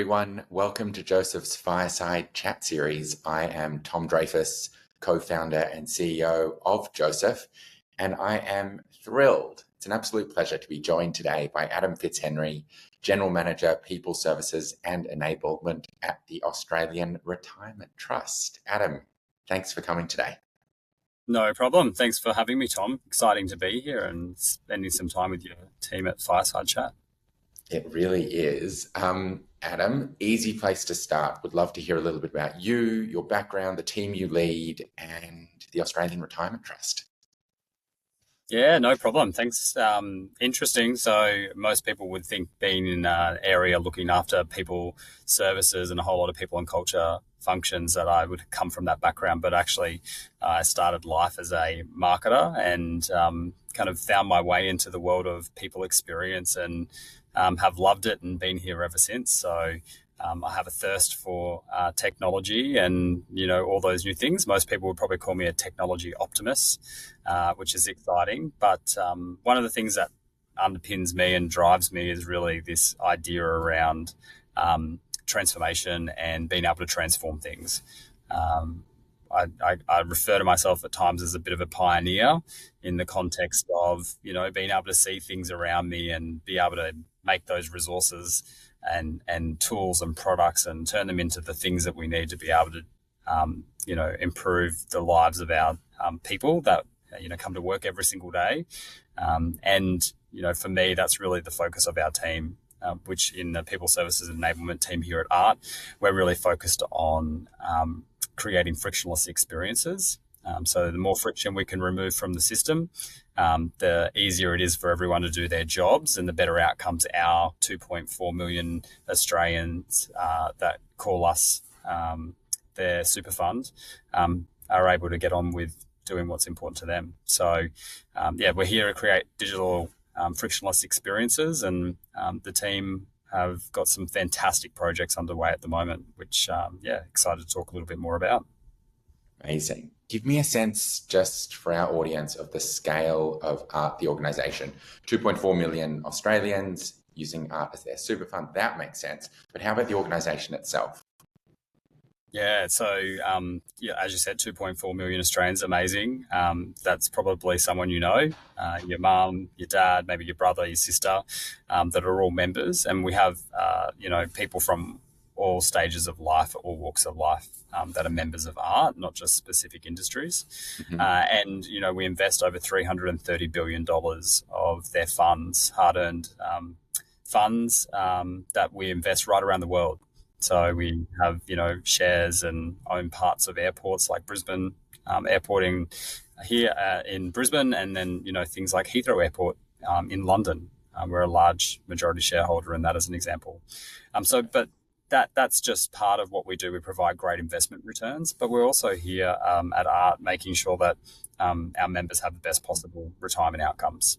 everyone. Welcome to Joseph's Fireside Chat Series. I am Tom Dreyfus, co-founder and CEO of Josef, and I am thrilled. It's an absolute pleasure to be joined today by Adam Fitzhenry, General Manager, People Services and Enablement at the Australian Retirement Trust. Adam, thanks for coming today. No problem. Thanks for having me, Tom. Exciting to be here and spending some time with your team at Fireside Chat. It really is. Adam, easy place to start. Would love to hear a little bit about you, your background, the team you lead, and the Australian Retirement Trust. Yeah, no problem. Thanks. Interesting. So most people would think being in an area looking after people services and a whole lot of people and culture functions that I would come from that background. But actually, I started life as a marketer and kind of found my way into the world of people experience and have loved it and been here ever since. So I have a thirst for technology and, all those new things. Most people would probably call me a technology optimist, which is exciting. But one of the things that underpins me and drives me is really this idea around transformation and being able to transform things. I refer to myself at times as a bit of a pioneer in the context of, being able to see things around me and be able to make those resources and tools and products and turn them into the things that we need to be able to, improve the lives of our people that, come to work every single day. For me, that's really the focus of our team, which in the People Services and Enablement team here at ART, we're really focused on creating frictionless experiences. So the more friction we can remove from the system, the easier it is for everyone to do their jobs and the better outcomes our 2.4 million Australians that call us their super fund are able to get on with doing what's important to them. So, we're here to create digital frictionless experiences, and the team have got some fantastic projects underway at the moment, which, excited to talk a little bit more about. Amazing. Give me a sense, just for our audience, of the scale of ART, the organisation. 2.4 million Australians using ART as their super fund. That makes sense. But how about the organisation itself? Yeah, so as you said, 2.4 million Australians, amazing. That's probably someone your mum, your dad, maybe your brother, your sister, that are all members. And we have, people from all stages of life, all walks of life, that are members of ART, not just specific industries. Mm-hmm. We invest over $330 billion of their funds, hard-earned funds that we invest right around the world. So we have, shares and own parts of airports like Brisbane Airport here in Brisbane, and then, things like Heathrow Airport in London. We're a large majority shareholder in that as an example. That's just part of what we do. We provide great investment returns, but we're also here at ART making sure that our members have the best possible retirement outcomes,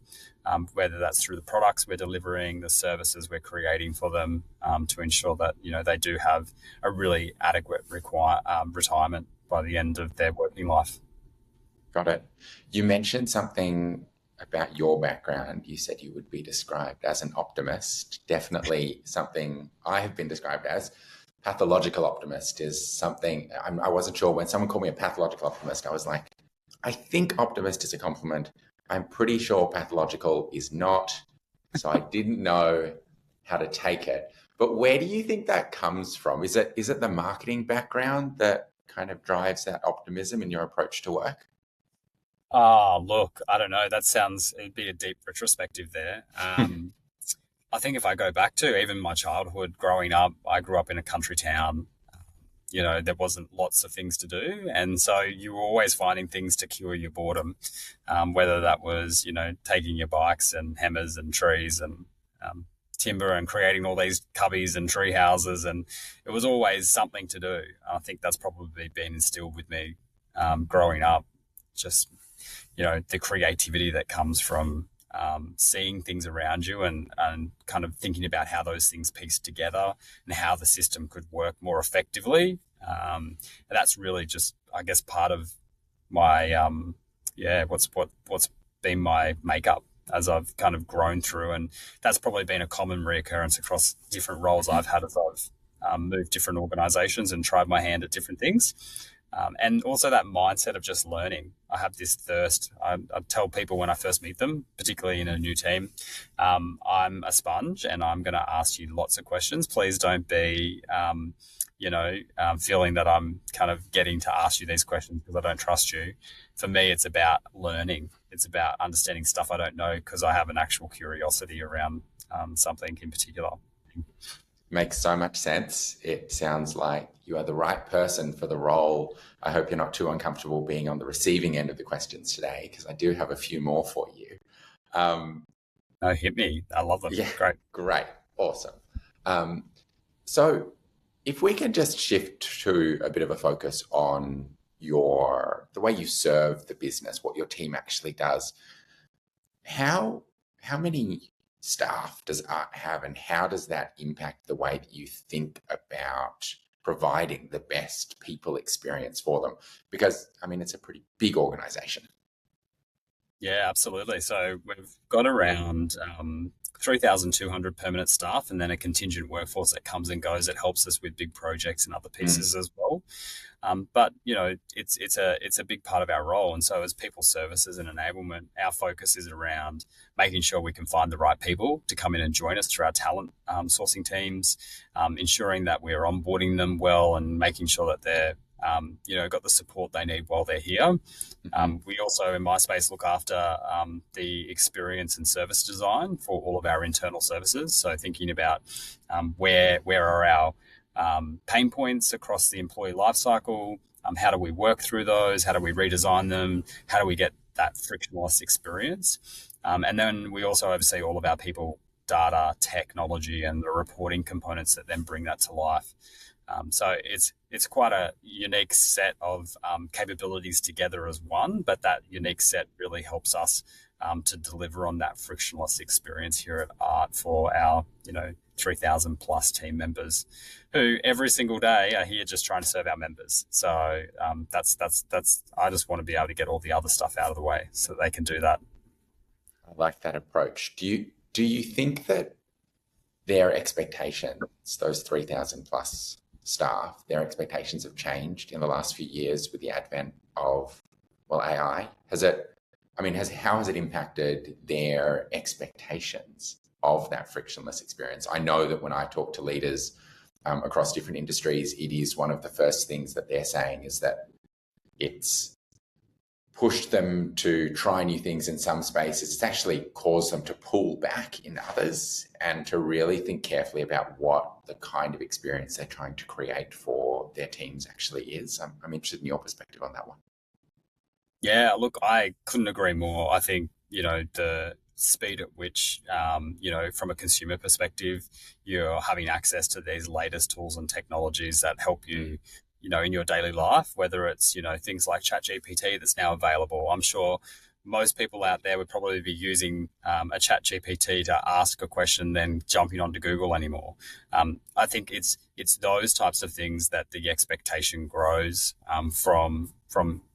whether that's through the products we're delivering, the services we're creating for them, to ensure that, they do have a really adequate retirement by the end of their working life. Got it. You mentioned something about your background. You said you would be described as an optimist. Definitely something I have been described as. Pathological optimist is something I wasn't sure. When someone called me a pathological optimist, I was like, I think optimist is a compliment. I'm pretty sure pathological is not. So I didn't know how to take it. But where do you think that comes from? Is it the marketing background that kind of drives that optimism in your approach to work? Oh, look, I don't know. It'd be a deep retrospective there. I think if I go back to even my childhood growing up, I grew up in a country town. There wasn't lots of things to do. And so you were always finding things to cure your boredom, whether that was, taking your bikes and hammers and trees and timber and creating all these cubbies and tree houses. And it was always something to do. I think that's probably been instilled with me growing up. Just the creativity that comes from seeing things around you and kind of thinking about how those things piece together and how the system could work more effectively. And that's really just, I guess, part of my, what's been my makeup as I've kind of grown through. And that's probably been a common reoccurrence across different roles I've had as I've moved different organizations and tried my hand at different things. And also that mindset of just learning. I have this thirst. I tell people when I first meet them, particularly in a new team, I'm a sponge and I'm going to ask you lots of questions. Please don't be, feeling that I'm kind of getting to ask you these questions because I don't trust you. For me, it's about learning. It's about understanding stuff I don't know because I have an actual curiosity around something in particular. Makes so much sense. It sounds like you are the right person for the role. I hope you're not too uncomfortable being on the receiving end of the questions today, because I do have a few more for you. No, hit me. I love them. Yeah, Great. Awesome. So if we can just shift to a bit of a focus on the way you serve the business, what your team actually does. How many staff does ART have, and how does that impact the way that you think about providing the best people experience for them? Because, I mean, it's a pretty big organization. Yeah, absolutely. So we've got around 3,200 permanent staff, and then a contingent workforce that comes and goes that helps us with big projects and other pieces as well. But it's a big part of our role, and so as people services and enablement, our focus is around making sure we can find the right people to come in and join us through our talent sourcing teams, ensuring that we're onboarding them well and making sure that they're got the support they need while they're here. We also, in my space, look after the experience and service design for all of our internal services. So thinking about where are our pain points across the employee lifecycle, how do we work through those, how do we redesign them, how do we get that frictionless experience. And then we also oversee all of our people, data, technology, and the reporting components that then bring that to life. So it's quite a unique set of capabilities together as one, but that unique set really helps us to deliver on that frictionless experience here at ART for our 3,000 plus team members, who every single day are here just trying to serve our members. So that's I just want to be able to get all the other stuff out of the way so that they can do that. I like that approach. Do you think that their expectations, those 3,000 plus staff, their expectations have changed in the last few years with the advent of, AI? How has it impacted their expectations of that frictionless experience? I know that when I talk to leaders across different industries, it is one of the first things that they're saying is that it's pushed them to try new things in some spaces. It's actually caused them to pull back in others and to really think carefully about what the kind of experience they're trying to create for their teams actually is. I'm interested in your perspective on that one. Yeah, look, I couldn't agree more. I think, the speed at which, from a consumer perspective, you're having access to these latest tools and technologies that help you in your daily life, whether it's, things like ChatGPT that's now available. I'm sure most people out there would probably be using a ChatGPT to ask a question than jumping onto Google anymore. I think it's those types of things that the expectation grows from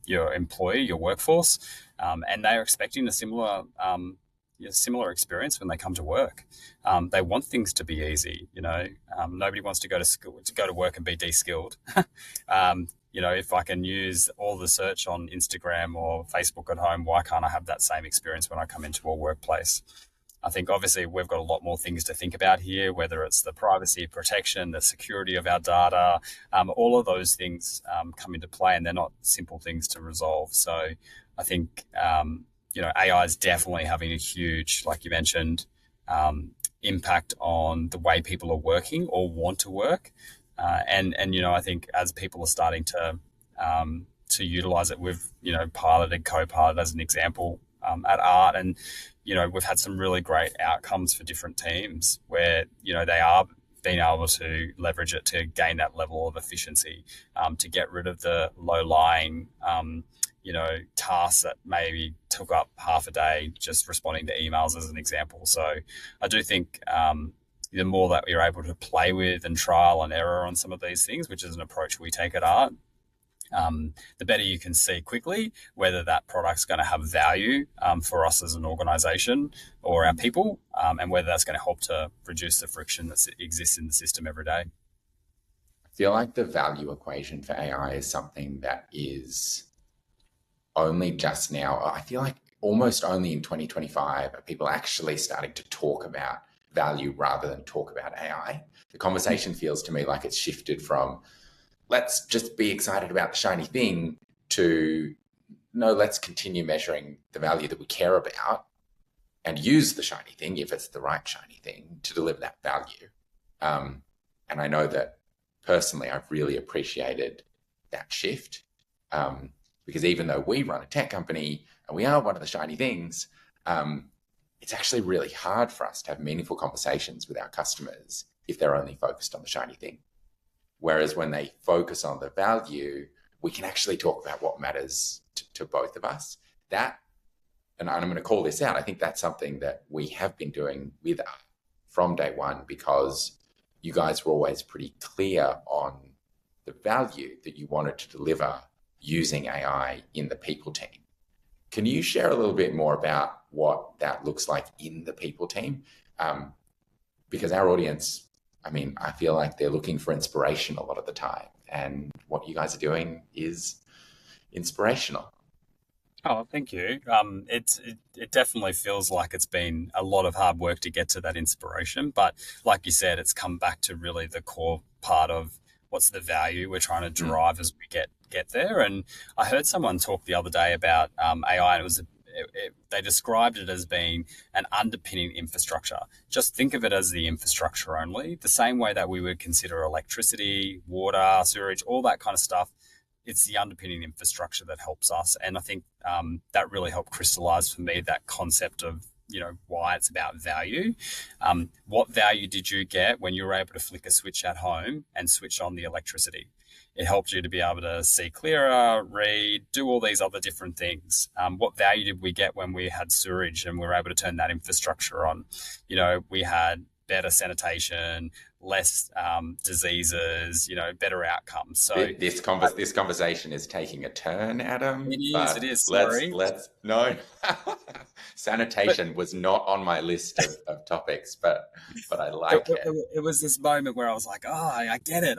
your employee, your workforce, and they are expecting a similar experience when they come to work. They want things to be easy. Nobody wants to go to work and be de-skilled. If I can use all the search on Instagram or Facebook at home, why can't I have that same experience when I come into a workplace? I think obviously we've got a lot more things to think about here, whether it's the privacy protection, the security of our data, all of those things come into play, and they're not simple things to resolve. So I think, AI is definitely having a huge, like you mentioned, impact on the way people are working or want to work. And I think as people are starting to utilize it, we've, piloted Copilot as an example at ART, and, we've had some really great outcomes for different teams where, they are being able to leverage it to gain that level of efficiency, to get rid of the low-lying, tasks that maybe took up half a day just responding to emails as an example. So I do think the more that you're able to play with and trial and error on some of these things, which is an approach we take at ART, the better you can see quickly whether that product's going to have value for us as an organisation or our people, and whether that's going to help to reduce the friction that exists in the system every day. feel like the value equation for AI is something that is only just now, I feel like almost only in 2025 are people actually starting to talk about value rather than talk about AI. The conversation feels to me like it's shifted from let's just be excited about the shiny thing to no, let's continue measuring the value that we care about and use the shiny thing, if it's the right shiny thing, to deliver that value. And I know that personally, I've really appreciated that shift, because even though we run a tech company and we are one of the shiny things, it's actually really hard for us to have meaningful conversations with our customers if they're only focused on the shiny thing. Whereas when they focus on the value, we can actually talk about what matters to both of us. That, and I'm going to call this out, I think that's something that we have been doing with us from day one, because you guys were always pretty clear on the value that you wanted to deliver using AI in the people team. Can you share a little bit more about what that looks like in the people team? Because our audience, I mean, I feel like they're looking for inspiration a lot of the time, and what you guys are doing is inspirational. Oh, thank you. It definitely feels like it's been a lot of hard work to get to that inspiration, but like you said, it's come back to really the core part of what's the value we're trying to derive as we get there. And I heard someone talk the other day about AI, and they described it as being an underpinning infrastructure. Just think of it as the infrastructure only, the same way that we would consider electricity, water, sewage, all that kind of stuff. It's the underpinning infrastructure that helps us. And I think that really helped crystallize for me that concept of, why it's about value. What value did you get when you were able to flick a switch at home and switch on the electricity? It helped you to be able to see clearer, read, do all these other different things. What value did we get when we had sewage and we were able to turn that infrastructure on? We had better sanitation, less diseases, better outcomes. So this conversation is taking a turn, Adam. It is. Sorry. No. Sanitation was not on my list of topics, but I like it. It was this moment where I was like, oh, I get it.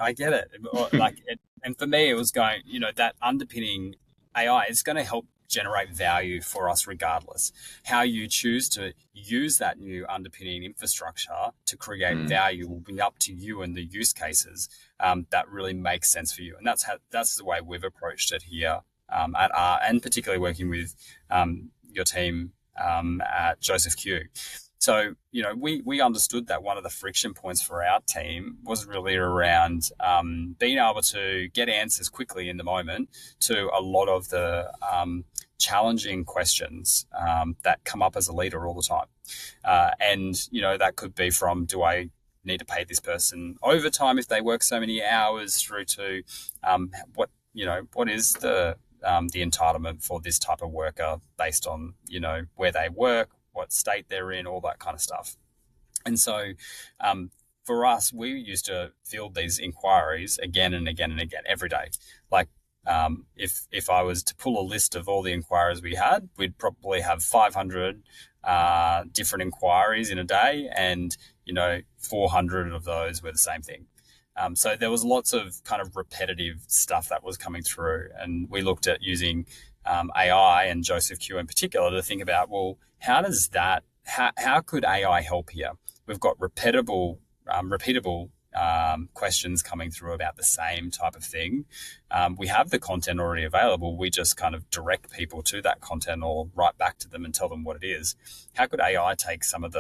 And for me, it was going, that underpinning AI is going to help generate value for us regardless. How you choose to use that new underpinning infrastructure to create value will be up to you and the use cases that really make sense for you. And that's the way we've approached it here at R, and particularly working with your team at Josef Q. So, we understood that one of the friction points for our team was really around being able to get answers quickly in the moment to a lot of the challenging questions that come up as a leader all the time. And that could be from, do I need to pay this person overtime if they work so many hours, through to what is the entitlement for this type of worker based on, where they work, what state they're in, all that kind of stuff. And so for us, we used to field these inquiries again and again and again every day. Like if I was to pull a list of all the inquiries we had, we'd probably have 500 different inquiries in a day, and 400 of those were the same thing. So there was lots of kind of repetitive stuff that was coming through, and we looked at using AI and Josef Q in particular to think about, well, how could AI help here? We've got repeatable questions coming through about the same type of thing. We have the content already available. We just kind of direct people to that content or write back to them and tell them what it is. How could AI take some of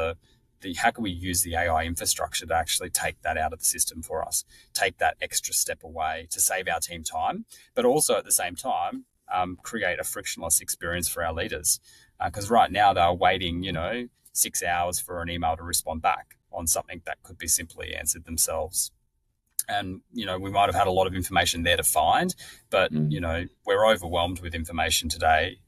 how can we use the AI infrastructure to actually take that out of the system for us, take that extra step away to save our team time, but also at the same time, create a frictionless experience for our leaders? Because right now they're waiting, 6 hours for an email to respond back on something that could be simply answered themselves. And, we might have had a lot of information there to find, but, we're overwhelmed with information today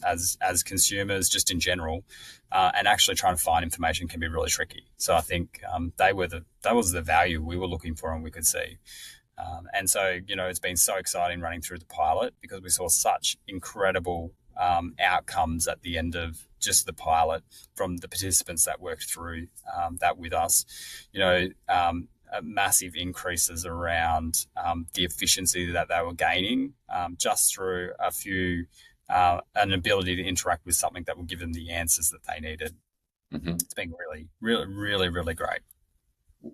as consumers, just in general, and actually trying to find information can be really tricky. So I think that was the value we were looking for and we could see. And so, it's been so exciting running through the pilot, because we saw such incredible outcomes at the end of just the pilot from the participants that worked through that with us. massive increases around the efficiency that they were gaining just through an ability to interact with something that will give them the answers that they needed. It's been really, really, really, really great.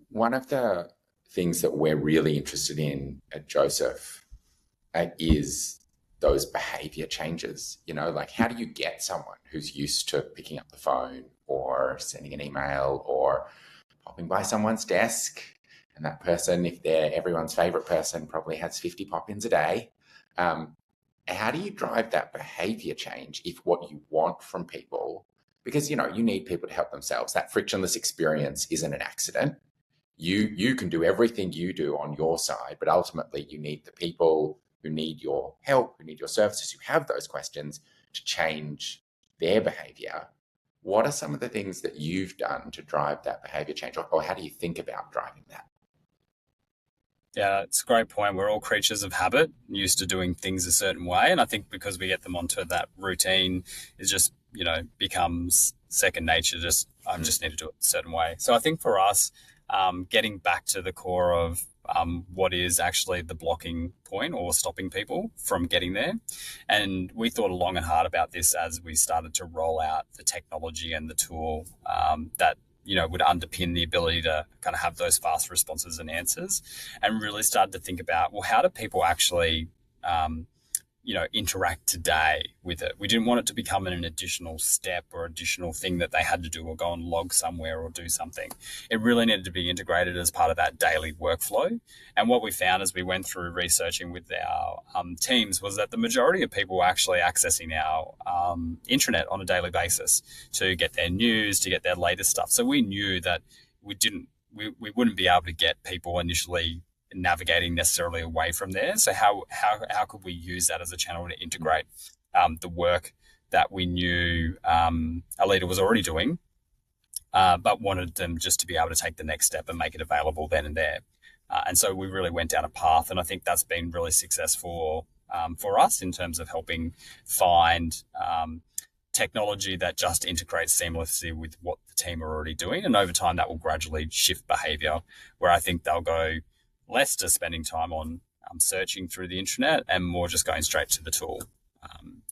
One of the things that we're really interested in at Josef is those behavior changes. Like, how do you get someone who's used to picking up the phone or sending an email or popping by someone's desk, and that person, if they're everyone's favorite person, probably has 50 pop-ins a day. How do you drive that behavior change if what you want from people, because, you need people to help themselves. That frictionless experience isn't an accident. You can do everything you do on your side, but ultimately you need the people who need your help, who need your services, who have those questions to change their behavior. What are some of the things that you've done to drive that behavior change, or how do you think about driving that? Yeah, it's a great point. We're all creatures of habit, used to doing things a certain way. And I think because we get them onto that routine, it just, becomes second nature. I just need to do it a certain way. So I think for us, getting back to the core of what is actually the blocking point or stopping people from getting there. And we thought long and hard about this as we started to roll out the technology and the tool that would underpin the ability to kind of have those fast responses and answers, and really started to think about, well, how do people actually, interact today with it? We didn't want it to become an additional step or additional thing that they had to do or go and log somewhere or do something. It really needed to be integrated as part of that daily workflow. And what we found as we went through researching with our teams was that the majority of people were actually accessing our intranet on a daily basis to get their news, to get their latest stuff. So we knew that we wouldn't be able to get people initially navigating necessarily away from there. So how could we use that as a channel to integrate the work that we knew a leader was already doing, but wanted them just to be able to take the next step and make it available then and there. And so we really went down a path, and I think that's been really successful for us in terms of helping find technology that just integrates seamlessly with what the team are already doing. And over time, that will gradually shift behavior, where I think they'll go less to spending time on searching through the intranet and more just going straight to the tool.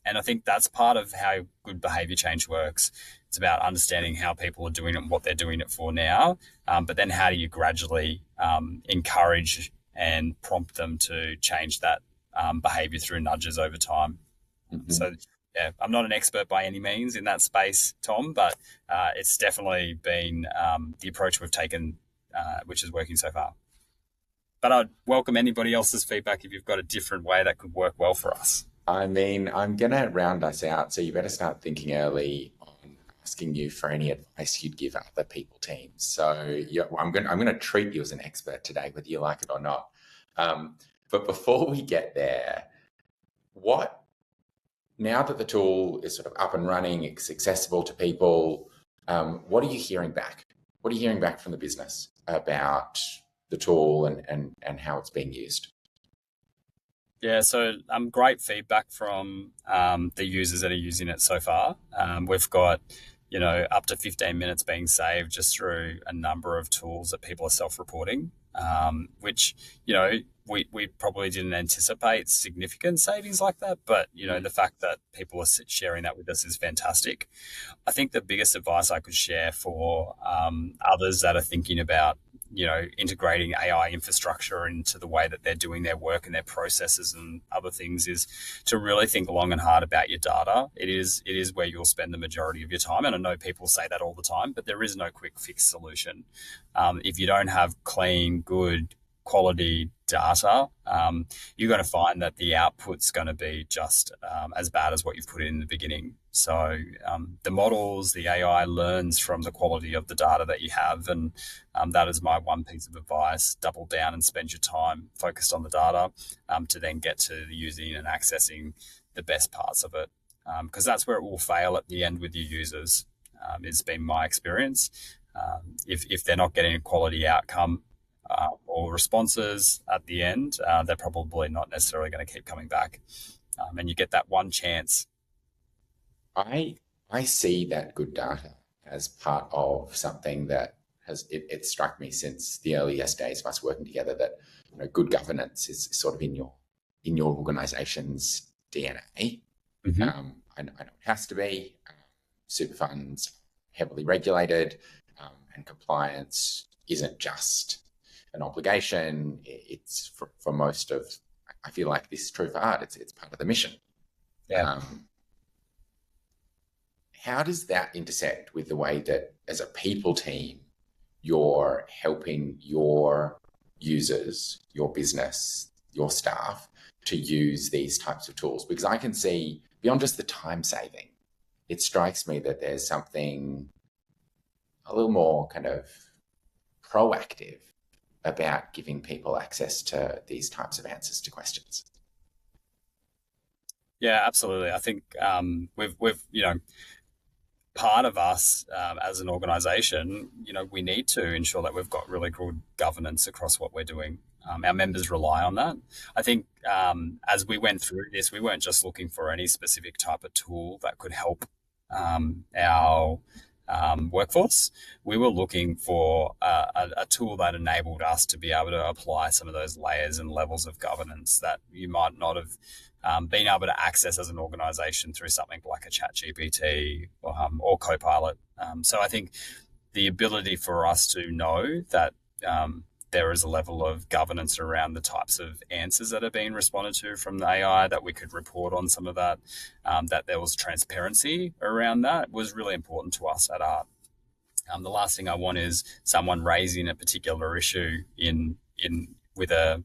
And I think that's part of how good behavior change works. It's about understanding how people are doing it and what they're doing it for now. But then how do you gradually encourage and prompt them to change that behavior through nudges over time? So, yeah, I'm not an expert by any means in that space, Tom, but it's definitely been the approach we've taken, which is working so far. But I'd welcome anybody else's feedback if you've got a different way that could work well for us. I mean, I'm going to round us out, so you better start thinking early on asking you for any advice you'd give other people teams. So I'm going to treat you as an expert today, whether you like it or not. But before we get there, now that the tool is sort of up and running, it's accessible to people, what are you hearing back? What are you hearing back from the business about the tool and how it's being used? Yeah, so great feedback from the users that are using it so far. We've got, up to 15 minutes being saved just through a number of tools that people are self-reporting, which, we probably didn't anticipate significant savings like that. But, the fact that people are sharing that with us is fantastic. I think the biggest advice I could share for others that are thinking about integrating AI infrastructure into the way that they're doing their work and their processes and other things is to really think long and hard about your data. It is where you'll spend the majority of your time. And I know people say that all the time, but there is no quick fix solution. If you don't have clean, good, quality data, you're going to find that the output's going to be just as bad as what you've put in the beginning. So the models, the AI learns from the quality of the data that you have. And that is my one piece of advice. Double down and spend your time focused on the data to then get to using and accessing the best parts of it. Because that's where it will fail at the end with your users. It's been my experience. If they're not getting a quality outcome, or responses at the end, they're probably not necessarily going to keep coming back. And you get that one chance. I see that good data as part of something that it struck me since the earliest days of us working together that good governance is sort of in your organisation's DNA. Mm-hmm. I know it has to be. Super funds heavily regulated, and compliance isn't just an obligation. It's for most of. I feel like this is true for art. It's part of the mission. Yeah. How does that intersect with the way that, as a people team, you're helping your users, your business, your staff to use these types of tools? Because I can see beyond just the time saving, it strikes me that there's something a little more kind of proactive about giving people access to these types of answers to questions. Yeah, absolutely. I think we've part of us as an organisation, we need to ensure that we've got really good governance across what we're doing. Our members rely on that. I think as we went through this, we weren't just looking for any specific type of tool that could help our workforce. We were looking for a tool that enabled us to be able to apply some of those layers and levels of governance that you might not have been able to access as an organisation through something like a ChatGPT or Copilot. So I think the ability for us to know that there is a level of governance around the types of answers that are being responded to from the AI, that we could report on some of that, that there was transparency around that, was really important to us at ART. The last thing I want is someone raising a particular issue with a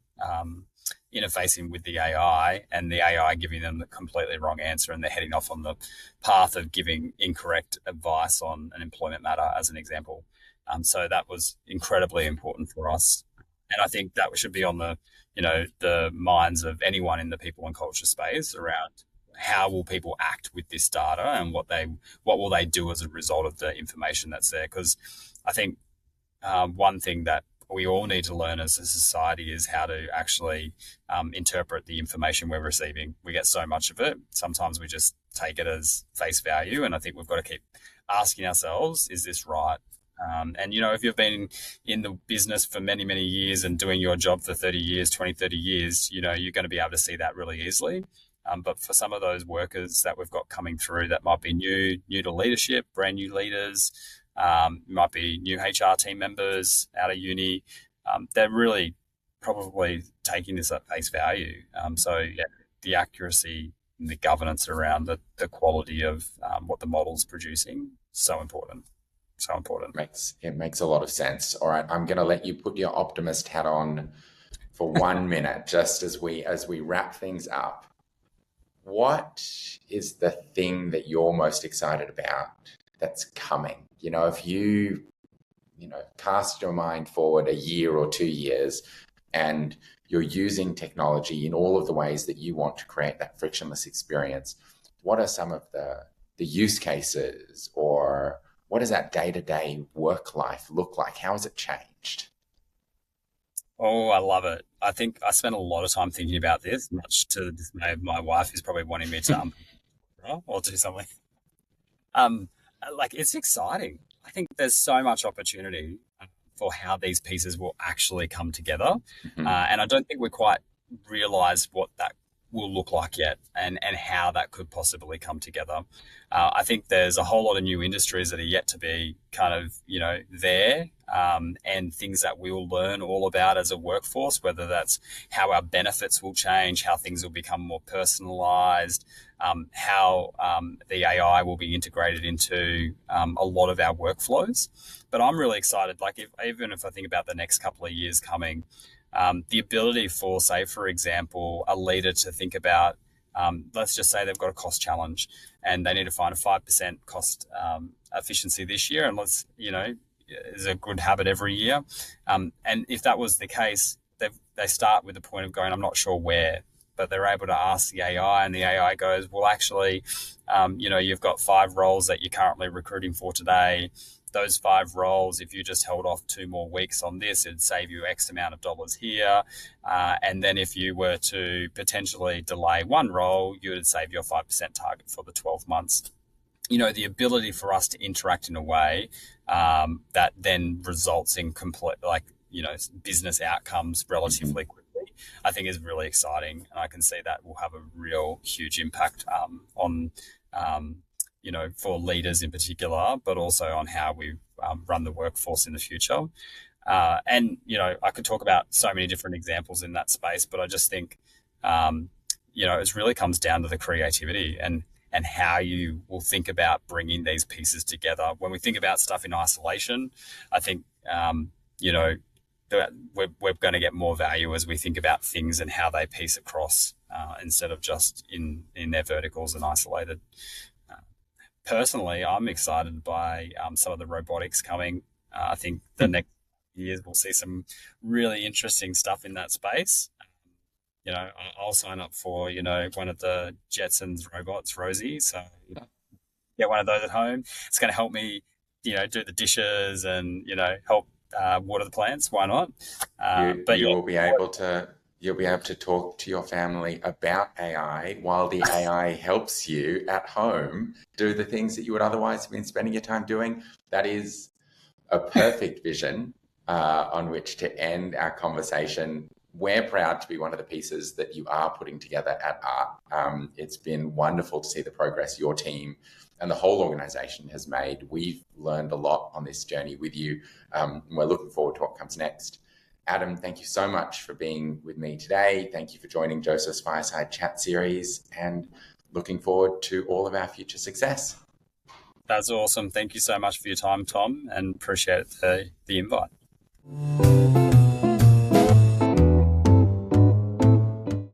interfacing with the AI, and the AI giving them the completely wrong answer, and they're heading off on the path of giving incorrect advice on an employment matter, as an example. So that was incredibly important for us. And I think that should be on the minds of anyone in the people and culture space around how will people act with this data, and what will they do as a result of the information that's there. Because I think one thing that we all need to learn as a society is how to actually interpret the information we're receiving. We get so much of it. Sometimes we just take it as face value. And I think we've got to keep asking ourselves, is this right? And, if you've been in the business for many, many years and doing your job for 30 years, 20, 30 years, you're going to be able to see that really easily. But for some of those workers that we've got coming through that might be new to leadership, brand new leaders, might be new HR team members out of uni, they're really probably taking this at face value. So the accuracy and the governance around the quality of what the model's producing, so important. So important. It makes a lot of sense. All right, I'm going to let you put your optimist hat on for 1 minute, just as we wrap things up. What is the thing that you're most excited about that's coming? If you cast your mind forward a year or 2 years, and you're using technology in all of the ways that you want to create that frictionless experience, what are some of the use cases, or what does that day-to-day work life look like? How has it changed? Oh, I love it. I think I spent a lot of time thinking about this, much to the dismay of my wife, who's probably wanting me to or do something. It's exciting. I think there's so much opportunity for how these pieces will actually come together. Mm-hmm. And I don't think we quite realise what that will look like yet, and how that could possibly come together. I think there's a whole lot of new industries that are yet to be kind of, there, and things that we will learn all about as a workforce, whether that's how our benefits will change, how things will become more personalised, how the AI will be integrated into a lot of our workflows. But I'm really excited, even if I think about the next couple of years coming, the ability for, say, for example, a leader to think about, let's just say they've got a cost challenge and they need to find a 5% cost efficiency this year, and is a good habit every year. And if that was the case, they start with the point of going, I'm not sure where, but they're able to ask the AI, and the AI goes, well, actually, you've got 5 roles that you're currently recruiting for today. Those 5 roles, if you just held off 2 more weeks on this, it'd save you X amount of dollars here. And then if you were to potentially delay 1 role, you would save your 5% target for the 12 months. the ability for us to interact in a way that then results in complete, business outcomes relatively quickly, I think is really exciting. And I can see that will have a real huge impact on, for leaders in particular, but also on how we run the workforce in the future. And I could talk about so many different examples in that space, but I just think, it really comes down to the creativity and how you will think about bringing these pieces together. When we think about stuff in isolation, I think, we're going to get more value as we think about things and how they piece across instead of just in their verticals and isolated. Personally, I'm excited by some of the robotics coming. I think the next years we'll see some really interesting stuff in that space. I'll sign up for, one of the Jetsons robots, Rosie. So get one of those at home. It's going to help me, do the dishes and, help water the plants. Why not? You'll be able to talk to your family about AI while the AI helps you at home do the things that you would otherwise have been spending your time doing. That is a perfect vision on which to end our conversation. We're proud to be one of the pieces that you are putting together at ART. It's been wonderful to see the progress your team and the whole organisation has made. We've learned a lot on this journey with you. We're looking forward to what comes next. Adam, thank you so much for being with me today. Thank you for joining Josef's Fireside Chat series and looking forward to all of our future success. That's awesome. Thank you so much for your time, Tom, and appreciate the invite.